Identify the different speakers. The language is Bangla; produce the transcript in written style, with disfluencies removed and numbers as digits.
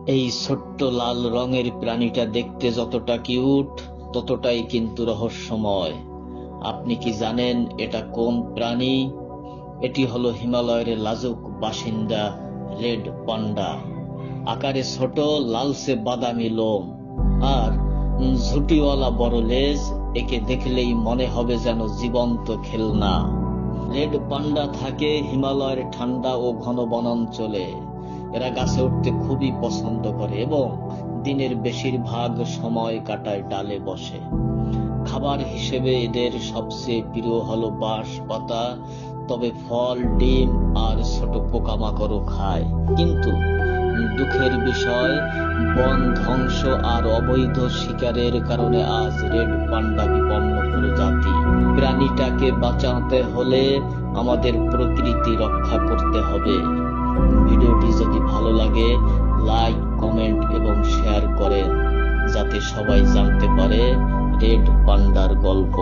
Speaker 1: এই ছোট্ট লাল রঙের প্রাণীটা দেখতে যতটা কিউট, ততটাই কিন্তু রহস্যময়। আপনি কি জানেন এটা কোন প্রাণী? এটি হলো হিমালয়ের লাজুক বাসিন্দা রেড পান্ডা। আকারে ছোট, লালচে বাদামি লোম আর ঝুঁটিওয়ালা বড় লেজ। একে দেখলেই মনে হবে যেন জীবন্ত খেলনা। রেড পান্ডা থাকে হিমালয়ের ঠান্ডা ও ঘন বনাঞ্চলে। এরা গাছে উঠতে খুবই পছন্দ করে এবং দিনের বেশিরভাগ সময় কাটায় ডালে বসে। খাবার হিসেবে এদের সবচেয়ে প্রিয় হলো বাঁশ পাতা, তবে ফল, ডিম আর ছোট পোকামাকড়ও খায়। কিন্তু দুঃখের বিষয়, বন ধ্বংস আর অবৈধ শিকারের কারণে আজ রেড পান্ডা বিপন্ন প্রজাতি। প্রাণীটাকে বাঁচাতে হলে আমাদের প্রকৃতি রক্ষা করতে হবে। ভিডিওটি যদি ভালো লাগে, লাইক, কমেন্ট এবং শেয়ার করেন, যাতে সবাই জানতে পারে রেড পান্ডার গল্প।